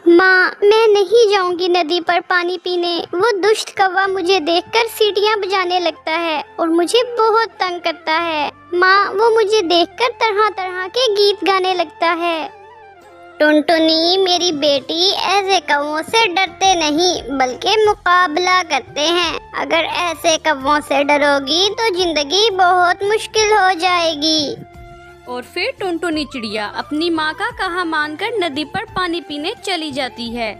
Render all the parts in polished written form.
माँ, मैं नहीं जाऊंगी नदी पर पानी पीने। वो दुष्ट कौवा मुझे देखकर सीटियाँ बजाने लगता है और मुझे बहुत तंग करता है। माँ, वो मुझे देखकर तरह तरह के गीत गाने लगता है। टुनटुनी मेरी बेटी, ऐसे कौवों से डरते नहीं बल्कि मुकाबला करते हैं। अगर ऐसे कौवों से डरोगी तो जिंदगी बहुत मुश्किल हो जाएगी। और फिर टुनटुनी चिड़िया अपनी माँ का कहा मानकर नदी पर पानी पीने चली जाती है।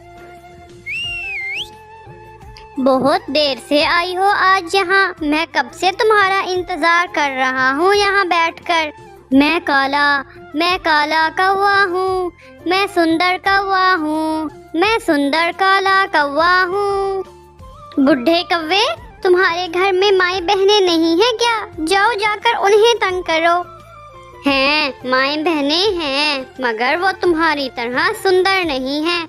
बहुत देर से आई हो आज यहाँ। मैं कब से तुम्हारा इंतजार कर रहा हूँ यहाँ बैठकर। मैं काला कौवा हूँ, मैं सुंदर कौवा हूँ, मैं सुंदर काला कौवा हूँ। बुढ़े कौवे, तुम्हारे घर में माई बहनें नहीं है क्या? जाओ जाकर उन्हें तंग करो। हैं, माई बहनें हैं, मगर वो तुम्हारी तरह सुंदर नहीं है।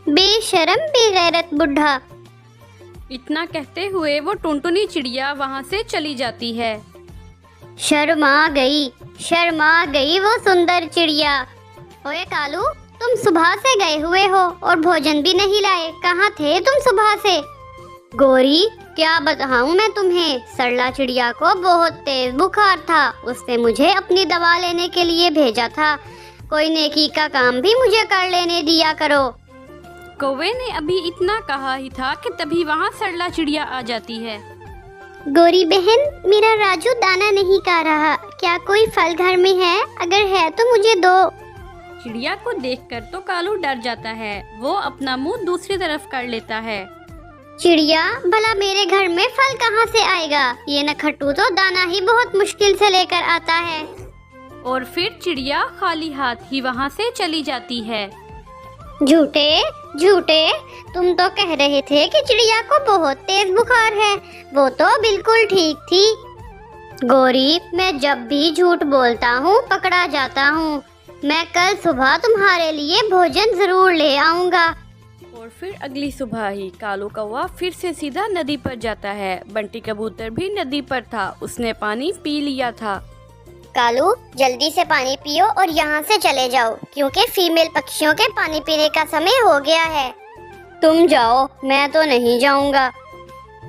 बेशरम बेगैरत बुढ़ा। इतना कहते हुए वो टुनटुनी चिड़िया वहाँ से चली जाती है। शर्मा गई वो सुंदर चिड़िया। ओए कालू, तुम सुबह से गए हुए हो और भोजन भी नहीं लाए। कहाँ थे तुम सुबह से? गोरी, क्या बताऊं मैं तुम्हें। सरला चिड़िया को बहुत तेज बुखार था। उसने मुझे अपनी दवा लेने के लिए भेजा था। कोई नेकी का काम भी मुझे कर लेने दिया करो। कौवे ने अभी इतना कहा ही था कि तभी वहाँ सरला चिड़िया आ जाती है। गोरी बहन, मेरा राजू दाना नहीं खा रहा। क्या कोई फल घर में है? अगर है तो मुझे दो। चिड़िया को देखकर तो कालू डर जाता है। वो अपना मुंह दूसरी तरफ कर लेता है। चिड़िया, भला मेरे घर में फल कहाँ से आएगा? ये नखट्टू तो दाना ही बहुत मुश्किल से लेकर आता है। और फिर चिड़िया खाली हाथ ही वहाँ से चली जाती है। झूठे, तुम तो कह रहे थे कि चिड़िया को बहुत तेज बुखार है। वो तो बिल्कुल ठीक थी। गोरी, मैं जब भी झूठ बोलता हूँ पकड़ा जाता हूँ। मैं कल सुबह तुम्हारे लिए भोजन जरूर ले आऊँगा। और फिर अगली सुबह ही कालू कौवा फिर से सीधा नदी पर जाता है। बंटी कबूतर भी नदी पर था। उसने पानी पी लिया था। कालू, जल्दी से पानी पियो और यहाँ से चले जाओ, क्योंकि फीमेल पक्षियों के पानी पीने का समय हो गया है। तुम जाओ, मैं तो नहीं जाऊँगा।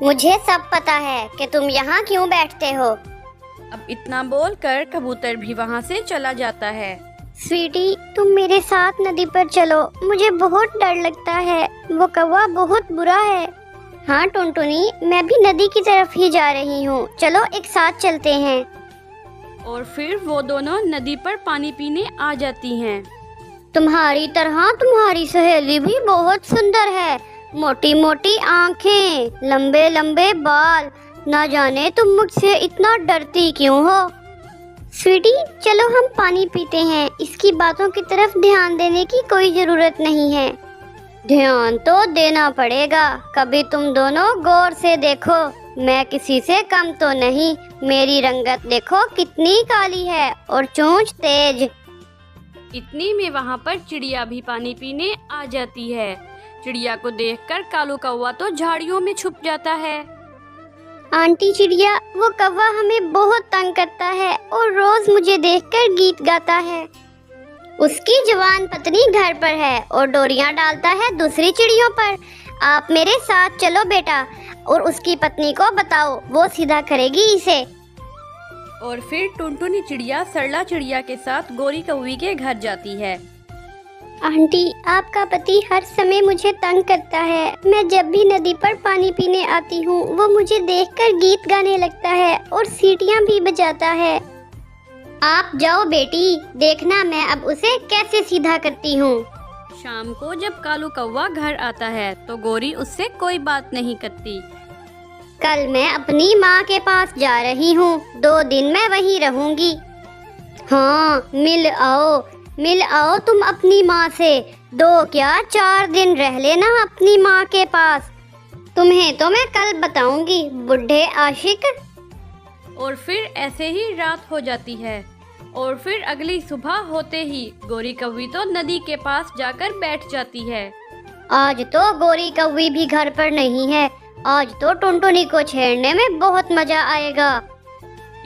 मुझे सब पता है कि तुम यहाँ क्यों बैठते हो। अब इतना बोलकर कबूतर भी वहाँ से चला जाता है। स्वीटी, तुम मेरे साथ नदी पर चलो। मुझे बहुत डर लगता है। वो कौवा बहुत बुरा है। हाँ टुनटुनी, मैं भी नदी की तरफ ही जा रही हूँ। चलो एक साथ चलते हैं। और फिर वो दोनों नदी पर पानी पीने आ जाती हैं। तुम्हारी तरह तुम्हारी सहेली भी बहुत सुंदर है। मोटी मोटी आंखें, लंबे लंबे बाल। ना जाने तुम मुझसे इतना डरती क्यों हो। स्वीटी, चलो हम पानी पीते हैं। इसकी बातों की तरफ ध्यान देने की कोई जरूरत नहीं है। ध्यान तो देना पड़ेगा। कभी तुम दोनों गौर से देखो। मैं किसी से कम तो नहीं। मेरी रंगत देखो कितनी काली है और चोंच तेज। इतनी में वहाँ पर चिड़िया भी पानी पीने आ जाती है। चिड़िया को देखकर कालू कौवा तो झाड़ियों में छुप जाता है। आंटी चिड़िया, वो कौवा हमें बहुत तंग करता है और रोज मुझे देखकर गीत गाता है। उसकी जवान पत्नी घर पर है और डोरियां डालता है दूसरी चिड़ियों पर। आप मेरे साथ चलो बेटा और उसकी पत्नी को बताओ, वो सीधा करेगी इसे। और फिर टुनटुनी चिड़िया सरला चिड़िया के साथ गोरी कौवी के घर जाती है। आंटी, आपका पति हर समय मुझे तंग करता है। मैं जब भी नदी पर पानी पीने आती हूँ वो मुझे देखकर गीत गाने लगता है और सीटियाँ भी बजाता है। आप जाओ बेटी, देखना मैं अब उसे कैसे सीधा करती हूँ। शाम को जब कालू कौवा घर आता है तो गोरी उससे कोई बात नहीं करती। कल मैं अपनी माँ के पास जा रही हूँ। 2 दिन मैं वहीं रहूँगी। हाँ, मिल आओ तुम अपनी माँ से। 2 क्या 4 दिन रह लेना अपनी माँ के पास। तुम्हें तो मैं कल बताऊंगी, बुढ़े आशिक। और फिर ऐसे ही रात हो जाती है। और फिर अगली सुबह होते ही गोरी कौवी तो नदी के पास जाकर बैठ जाती है। आज तो गोरी कौवी भी घर पर नहीं है। आज तो टुनटुनी को छेड़ने में बहुत मजा आएगा।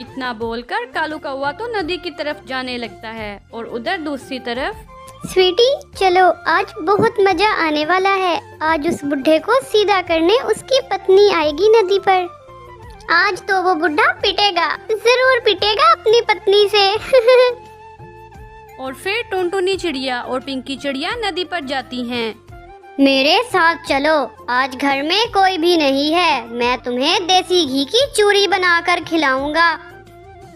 इतना बोलकर कालू कौवा तो नदी की तरफ जाने लगता है और उधर दूसरी तरफ स्वीटी चलो, आज बहुत मजा आने वाला है। आज उस बुढ़े को सीधा करने उसकी पत्नी आएगी नदी पर। आज तो वो बुढ़ा पिटेगा, जरूर पिटेगा अपनी पत्नी से। और फिर टुनटुनी चिड़िया और पिंकी चिड़िया नदी पर जाती हैं। मेरे साथ चलो, आज घर में कोई भी नहीं है। मैं तुम्हें देसी घी की चूरी बनाकर खिलाऊंगा।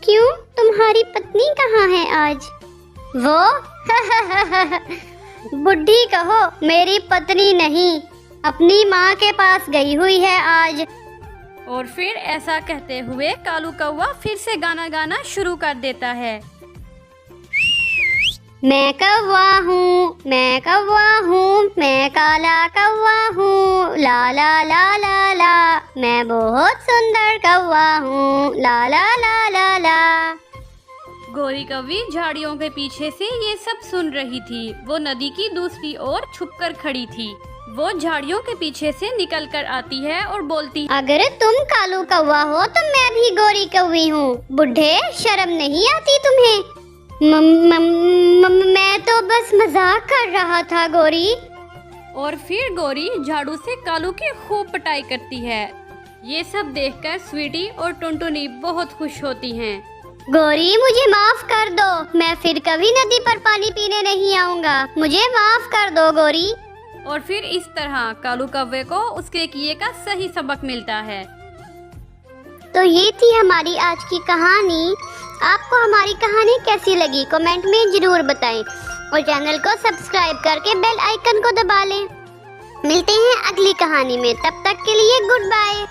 क्यों, तुम्हारी पत्नी कहाँ है आज? वो बुढ़ी कहो, मेरी पत्नी नहीं, अपनी माँ के पास गई हुई है आज। और फिर ऐसा कहते हुए कालू कौवा फिर से गाना गाना शुरू कर देता है। मैं कौवा हूँ, मैं कौवा हूँ, मैं काला कौवा हूँ, ला ला ला ला ला, मैं बहुत सुंदर कौवा हूँ, ला ला ला ला ला। गौरी कौवी झाड़ियों के पीछे से ये सब सुन रही थी। वो नदी की दूसरी ओर छुपकर खड़ी थी। वो झाड़ियों के पीछे से निकल कर आती है और बोलती, अगर तुम कालू कौवा हो तो मैं भी गौरी कौवी हूँ। बुढ़े, शर्म नहीं आती तुम्हें? मैं तो बस मजाक कर रहा था गौरी। और फिर गौरी झाड़ू से कालू की खूब पिटाई करती है। ये सब देखकर स्वीटी और टुनटुनी बहुत खुश होती हैं। गौरी, मुझे माफ कर दो, मैं फिर कभी नदी पर पानी पीने नहीं आऊंगा। मुझे माफ कर दो गौरी। और फिर इस तरह कालू कौवे को उसके किए का सही सबक मिलता है। तो ये थी हमारी आज की कहानी। आपको हमारी कहानी कैसी लगी कमेंट में जरूर बताएं और चैनल को सब्सक्राइब करके बेल आइकन को दबा लें। मिलते हैं अगली कहानी में, तब तक के लिए गुड बाय।